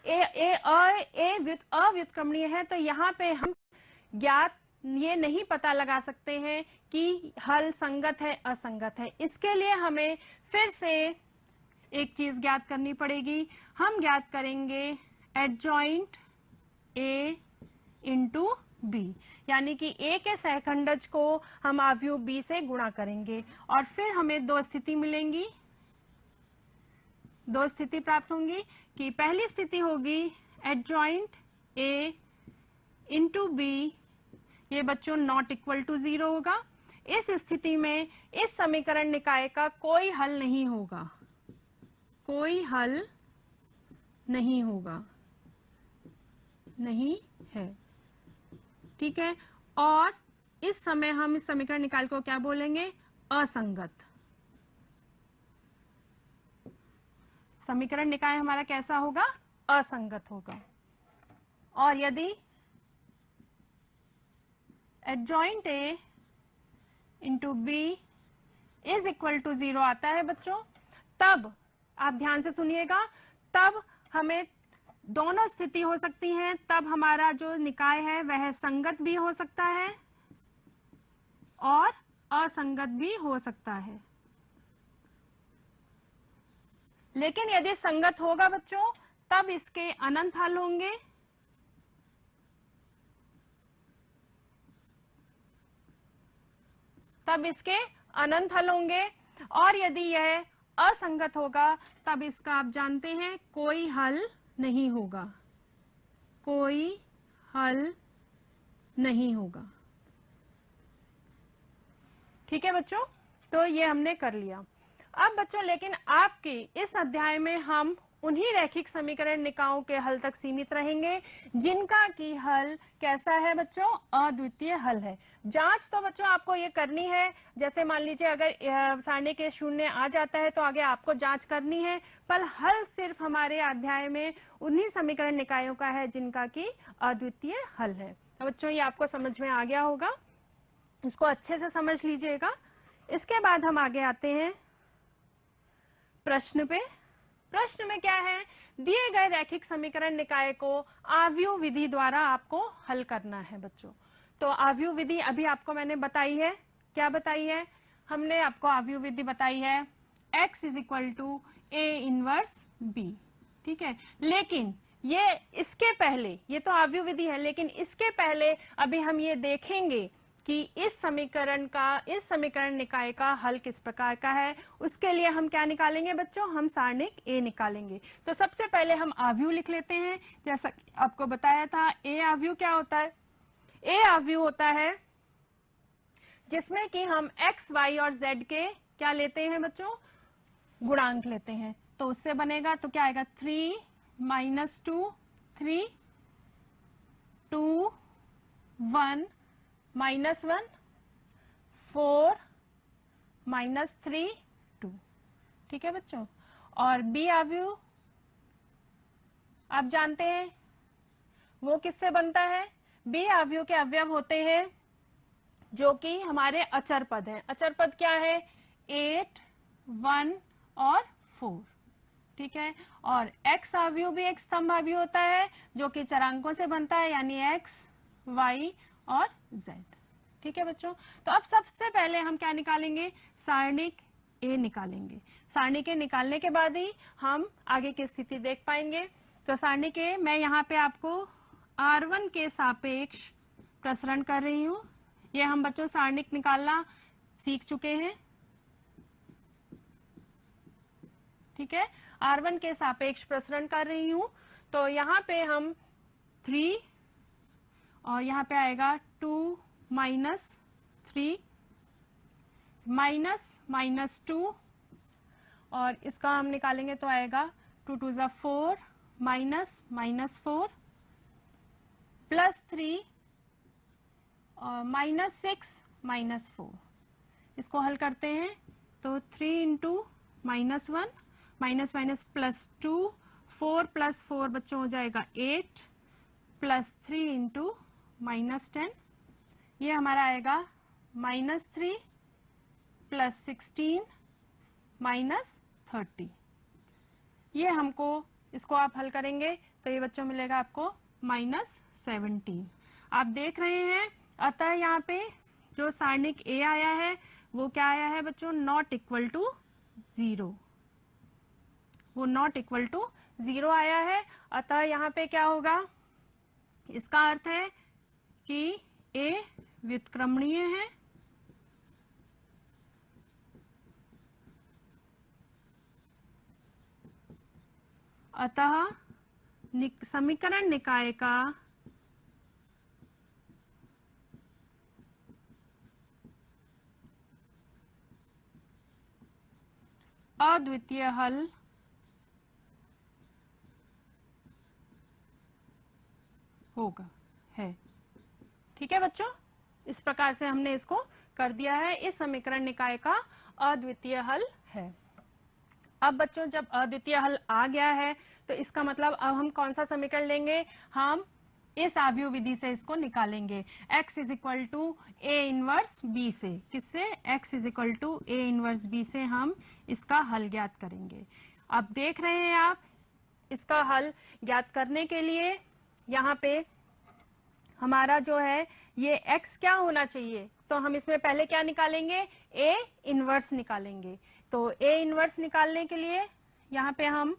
अव्युत्क्रमणीय है, तो यहाँ पे हम ज्ञात ये नहीं पता लगा सकते हैं कि हल संगत है असंगत है। इसके लिए हमें फिर से एक चीज ज्ञात करनी पड़ेगी। हम ज्ञात करेंगे एडजॉइंट ए इंटू बी, यानी कि ए के सहखंडज को हम अवयव बी से गुणा करेंगे और फिर हमें दो स्थिति मिलेंगी, दो स्थिति प्राप्त होंगी कि पहली स्थिति होगी एडजॉइंट ए इंटू बी, ये बच्चों नॉट इक्वल टू 0 होगा। इस स्थिति में इस समीकरण निकाय का कोई हल नहीं होगा, कोई हल नहीं होगा, नहीं है, ठीक है। और इस समय हम इस समीकरण निकाय को क्या बोलेंगे? असंगत। समीकरण निकाय हमारा कैसा होगा? असंगत होगा। और यदि adjoint A into B is equal to 0 आता है बच्चों, तब आप ध्यान से सुनिएगा, तब हमें दोनों स्थिति हो सकती हैं। तब हमारा जो निकाय है वह संगत भी हो सकता है और असंगत भी हो सकता है। लेकिन यदि संगत होगा बच्चों, तब इसके अनंत हल होंगे, तब इसके अनंत हल होंगे। और यदि यह असंगत होगा, तब इसका आप जानते हैं कोई हल नहीं होगा, कोई हल नहीं होगा, ठीक है बच्चों। तो ये हमने कर लिया। अब बच्चों लेकिन आपके इस अध्याय में हम उन्हीं रैखिक समीकरण निकायों के हल तक सीमित रहेंगे जिनका की हल कैसा है बच्चों? अद्वितीय हल है। जांच तो बच्चों आपको ये करनी है, जैसे मान लीजिए अगर सारणी के शून्य आ जाता है तो आगे आपको जांच करनी है, पर हल सिर्फ हमारे अध्याय में उन्हीं समीकरण निकायों का है जिनका की अद्वितीय हल है। तो बच्चों ये आपको समझ में आ गया होगा, इसको अच्छे से समझ लीजिएगा। इसके बाद हम आगे आते हैं प्रश्न पे। प्रश्न में क्या है? दिए गए रैखिक समीकरण निकाय को आव्यूह विधि द्वारा आपको हल करना है बच्चों। तो आव्यूह विधि अभी आपको मैंने बताई है, क्या बताई है? हमने आपको आव्यूह विधि बताई है x is equal to A inverse B, ठीक है। लेकिन ये इसके पहले, ये तो आव्यूह विधि है, लेकिन इसके पहले अभी हम ये देखेंगे कि इस समीकरण निकाय का हल किस प्रकार का है। उसके लिए हम क्या निकालेंगे बच्चों? हम सारणिक ए निकालेंगे। तो सबसे पहले हम आव्यूह लिख लेते हैं। जैसा आपको बताया था, ए आव्यूह क्या होता है? ए आव्यूह होता है जिसमें कि हम x, y और z के क्या लेते हैं बच्चों? गुणांक लेते हैं। तो उससे बनेगा, तो क्या आएगा? 3 - 2 3 2 1 -1 4 -3 2, ठीक है बच्चों। और बी आव्यूह आप जानते हैं वो किससे बनता है? बी आव्यूह के अवयव होते हैं जो कि हमारे अचर पद हैं। अचर पद क्या है? 8 1 और 4, ठीक है। और एक्स आव्यूह भी एक स्तंभ आव्यूह होता है जो कि चरांकों से बनता है, यानी एक्स, वाई और z, ठीक है बच्चों। तो अब सबसे पहले हम क्या निकालेंगे? सारणिक ए निकालेंगे। सारणिक ए निकालने के बाद ही हम आगे की स्थिति देख पाएंगे। तो सारणिक ए मैं यहाँ पे आपको R1 के सापेक्ष प्रसरण कर रही हूँ। ये हम बच्चों सारणिक निकालना सीख चुके हैं, ठीक है। R1 के सापेक्ष प्रसरण कर रही हूँ। तो यहाँ पे हम 3 और यहाँ पे आएगा 2 - 3 -2 और इसका हम निकालेंगे तो आएगा 2 2 = 4 -4 +3 और -6 -4। इसको हल करते हैं तो 3 × -1 -+ 4 + 4 बच्चों हो जाएगा 8 +3 × -10, ये हमारा आएगा -3 +16 -30। ये हमको, इसको आप हल करेंगे तो ये बच्चों मिलेगा आपको -17। आप देख रहे हैं, अतः यहाँ पे जो सारणिक ए आया है वो क्या आया है बच्चों? नॉट इक्वल टू 0, वो नॉट इक्वल टू 0 आया है, अतः यहाँ पे क्या होगा, इसका अर्थ है कि A व्युत्क्रमणीय है, अतः समीकरण निकाय का अद्वितीय हल होगा है। ठीक है बच्चों, इस प्रकार से हमने इसको कर दिया है, इस समीकरण निकाय का अद्वितीय हल है। अब बच्चों जब अद्वितीय हल आ गया है तो इसका मतलब अब हम कौन सा समीकरण लेंगे, हम इस आव्यूह विधि से इसको निकालेंगे, x is equal to A inverse B से। किससे? x is equal to A inverse B से हम इसका हल ज्ञात करेंगे। अब देख रहे हैं आप, इसका हल ज्ञात करने के लिए यहाँ पे हमारा जो है ये x क्या होना चाहिए, तो हम इसमें पहले क्या निकालेंगे, a इनवर्स निकालेंगे। तो a इनवर्स निकालने के लिए यहाँ पे हम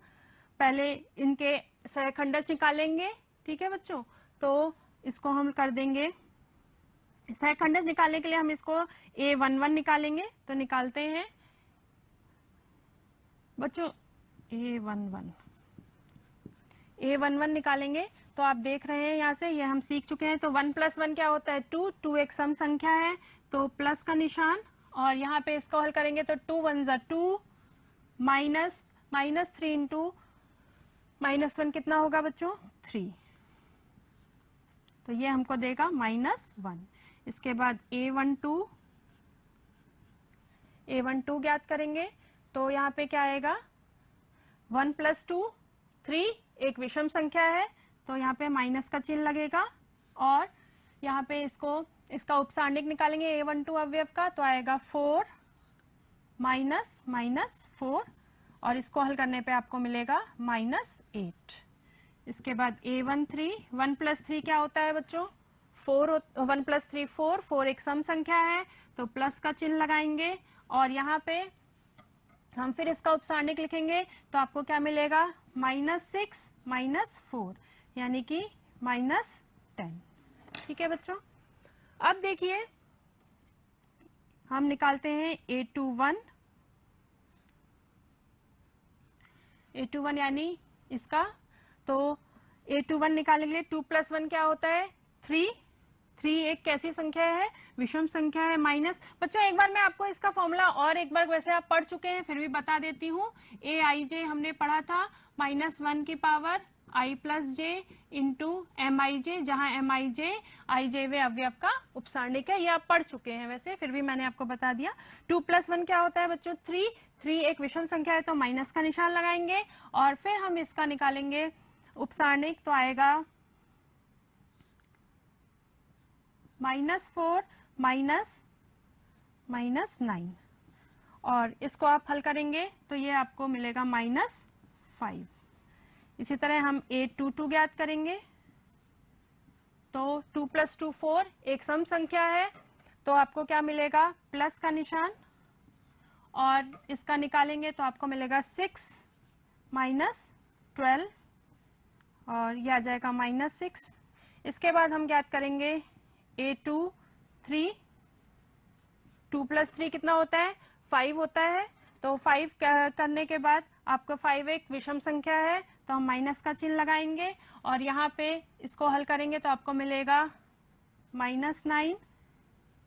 पहले इनके सहखंडज निकालेंगे। ठीक है बच्चों, तो इसको हम कर देंगे, सहखंडज निकालने के लिए हम इसको a11 निकालेंगे। तो निकालते हैं बच्चों, a11 निकालेंगे। तो आप देख रहे हैं यहाँ से, ये हम सीख चुके हैं। तो 1 + 1 क्या होता है, 2, 2 एक सम संख्या है तो प्लस का निशान, और यहाँ पे इसको हल करेंगे तो 2 1 = 2, माइनस 3 इंटू -1 कितना होगा बच्चों, 3, तो ये हमको देगा -1। इसके बाद a12 ज्ञात करेंगे। तो यहाँ पे क्या आएगा, 1 + 2 3, एक विषम संख्या है तो यहाँ पे माइनस का चिन्ह लगेगा, और यहाँ पे इसका उपसारणिक निकालेंगे a12 अवयव का, तो आएगा 4 -4, और इसको हल करने पे आपको मिलेगा -8। इसके बाद a13, 1 + 3 क्या होता है बच्चों, 1 + 3 4, 4 एक सम संख्या है तो प्लस का चिन्ह लगाएंगे, और यहाँ पे हम फिर इसका उपसारणिक लिखेंगे तो आपको क्या मिलेगा, -6 -4, यानी कि -10। ठीक है बच्चों, अब देखिए हम निकालते हैं a21 यानी इसका। तो a21 निकालने के लिए 2 + 1 क्या होता है, 3 एक कैसी संख्या है, विषम संख्या है, माइनस। बच्चों एक बार मैं आपको इसका फॉर्मूला और एक बार, वैसे आप पढ़ चुके हैं फिर भी बता देती हूँ। aij हमने पढ़ा था -1 की power i + j into mij, जहाँ mij ijवें अवयव का उपसारणिक है, ये आप पढ़ चुके हैं वैसे, फिर भी मैंने आपको बता दिया। 2 + 1 क्या होता है बच्चों, 3 एक विषम संख्या है तो माइनस का निशान लगाएंगे, और फिर हम इसका निकालेंगे उपसारणिक, तो आएगा -4 -9, और इसको आप हल करेंगे तो ये आपको मिलेगा -5। इसी तरह हम a22 ज्ञात करेंगे। तो 2 + 2 4, एक सम संख्या है तो आपको क्या मिलेगा, प्लस का निशान, और इसका निकालेंगे तो आपको मिलेगा 6 -12, और यह आ जाएगा -6। इसके बाद हम ज्ञात करेंगे a23, 2 + 3 कितना होता है, 5 होता है। तो 5 करने के बाद आपका 5 एक विषम संख्या है तो हम माइनस का चिन्ह लगाएंगे, और यहाँ पे इसको हल करेंगे तो आपको मिलेगा -9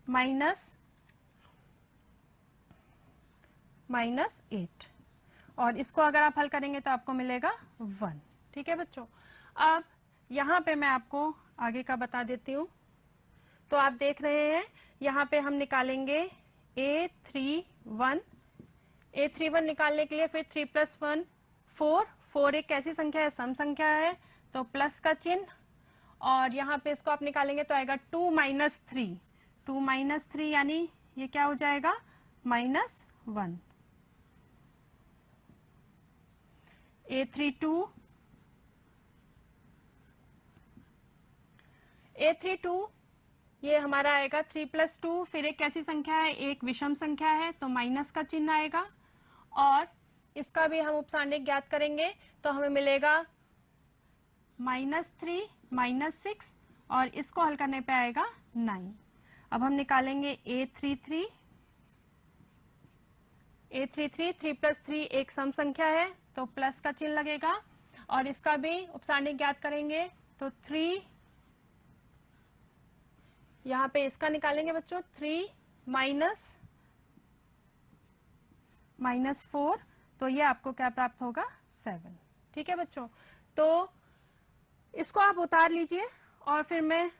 -8, और इसको अगर आप हल करेंगे तो आपको मिलेगा 1। ठीक है बच्चों, अब यहाँ पे मैं आपको आगे का बता देती हूँ। तो आप देख रहे हैं यहाँ पे हम निकालेंगे a31 निकालने के लिए फिर 3 + 1 4 एक कैसी संख्या है, सम संख्या है तो प्लस का चिन्ह, और यहाँ पे इसको आप निकालेंगे तो आएगा 2 - 3 यानी ये क्या हो जाएगा, -1। a32 ये हमारा आएगा 3 + 2, फिर एक कैसी संख्या है, एक विषम संख्या है तो माइनस का चिन्ह आएगा, और इसका भी हम उपसारणिक ज्ञात करेंगे तो हमें मिलेगा -3 -6 और इसको हल करने पे आएगा 9। अब हम निकालेंगे A33 3 + 3 एक सम संख्या है तो प्लस का चिन्ह लगेगा और इसका भी उपसारणिक ज्ञात करेंगे तो 3, यहाँ पे इसका निकालेंगे बच्चों 3 -4 तो ये आपको क्या प्राप्त होगा 7। ठीक है बच्चों, तो इसको आप उतार लीजिए और फिर मैं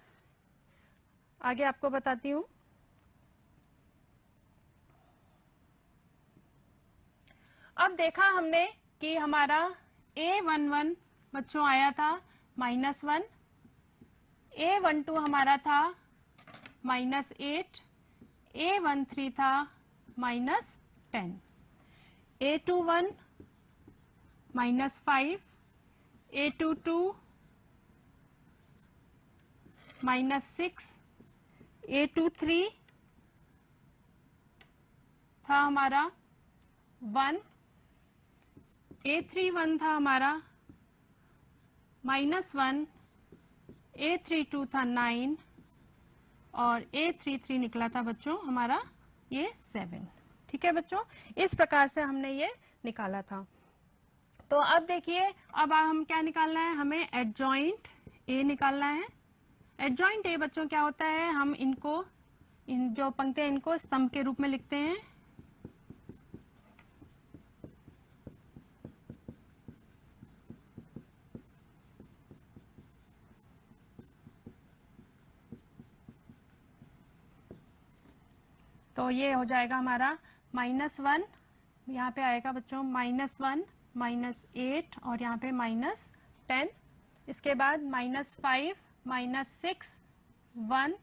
आगे आपको बताती हूँ। अब देखा हमने कि हमारा A11 बच्चों आया था -1, A12 हमारा था -8, A13 था -10, A21 -5, A22 -6, A23 था हमारा 1, A31 था हमारा -1, A32 था 9 और A33 निकला था बच्चों हमारा ये 7। ठीक है बच्चों, इस प्रकार से हमने ये निकाला था। तो अब देखिए, अब हम क्या निकालना है, हमें एडजॉइंट A निकालना है। एडजॉइंट A बच्चों क्या होता है, हम इनको इन जो पंक्तियां इनको स्तंभ के रूप में लिखते हैं। तो ये हो जाएगा हमारा -1, यहाँ पे आएगा बच्चों -1 -8 और यहाँ पे -10। इसके बाद -5 -6 1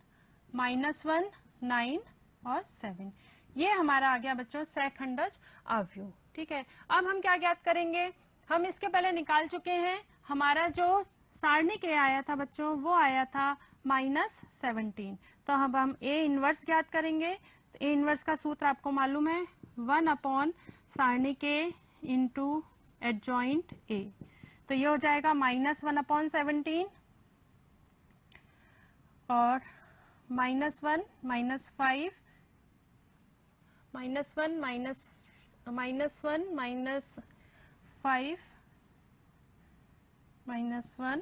-1 9 और 7। ये हमारा आ गया बच्चों सहखंडज अवयव। ठीक है, अब हम क्या ज्ञात करेंगे, हम इसके पहले निकाल चुके हैं। हमारा जो सारणी के आया था बच्चों वो आया था -17। तो अब हम A इनवर्स ज्ञात करेंगे। तो A इनवर्स का सूत्र आपको मालूम है 1 सारणी के इंटू एडजॉइंट A। तो ये हो जाएगा -1/17 और -1 -5 -1 -1 -5 -1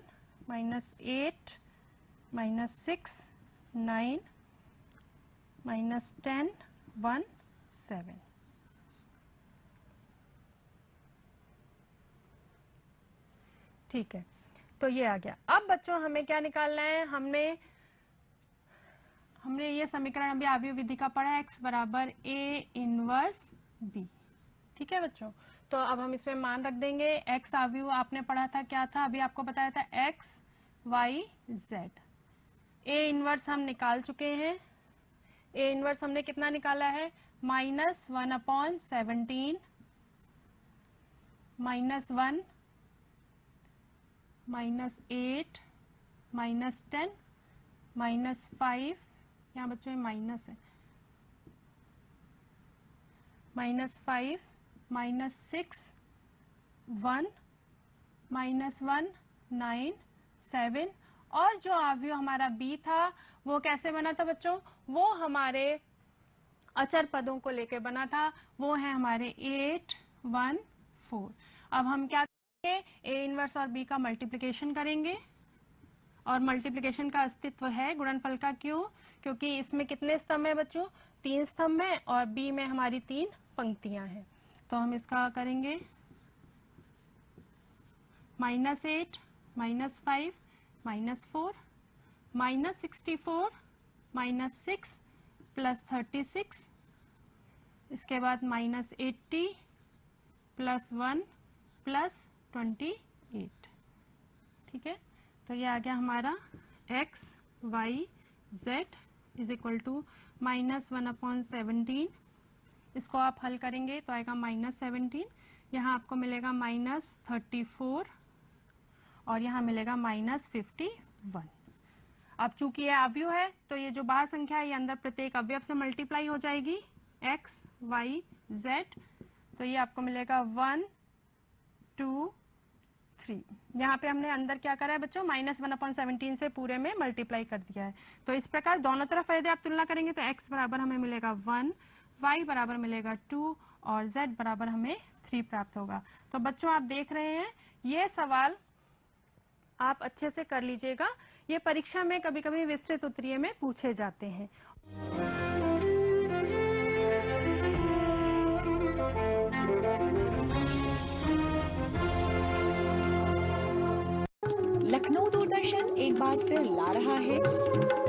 -8 -6 9 -10 1 7। ठीक है, तो ये आ गया। अब बच्चों हमें क्या निकालना है, हमने ये समीकरण अभी अवयव विधि का पढ़ा, x बराबर A इनवर्स B। ठीक है बच्चों, तो अब हम इसमें मान रख देंगे। x अवयव आपने पढ़ा था क्या था, अभी आपको बताया था x y z। A inverse हम निकाल चुके हैं। A इनवर्स हमने कितना निकाला है, -1/17 -1 -8 -10 -5, यहाँ बच्चों में माइनस है, -5 -6 1 -1 9 7। और जो अवयव हमारा B था वो कैसे बना था बच्चों, वो हमारे अचर पदों को लेकर बना था, वो है हमारे 8 1 4। अब हम क्या करेंगे, A इनवर्स और B का मल्टीप्लिकेशन करेंगे। और मल्टीप्लिकेशन का अस्तित्व है गुणनफल का, क्यों, क्योंकि इसमें कितने स्तंभ है बच्चों, 3 स्तंभ है और B में हमारी 3 पंक्तियां हैं। तो हम इसका करेंगे -8 -5 -4 -64 -6 +36, इसके बाद -80 +1 +28। ठीक है, तो ये आ गया हमारा x y z is equal to -1/17। इसको आप हल करेंगे तो आएगा -17, यहाँ आपको मिलेगा -34 और यहाँ मिलेगा -51। अब चूंकि ये अवयव है तो ये जो बाहर संख्या है ये अंदर प्रत्येक अवयव से मल्टीप्लाई हो जाएगी, x y z तो ये आपको मिलेगा 1 2 3। यहाँ पे हमने अंदर क्या करा है बच्चों, -1/17 से पूरे में मल्टीप्लाई कर दिया है। तो इस प्रकार दोनों तरफ यदि आप तुलना करेंगे तो x बराबर हमें मिलेगा 1, y बराबर मिलेगा 2 और z बराबर हमें 3 प्राप्त होगा। तो बच्चों आप देख रहे हैं ये सवाल आप अच्छे से कर लीजिएगा, ये परीक्षा में कभी कभी विस्तृत उत्तरीय में पूछे जाते हैं। लखनऊ दूरदर्शन एक बार फिर ला रहा है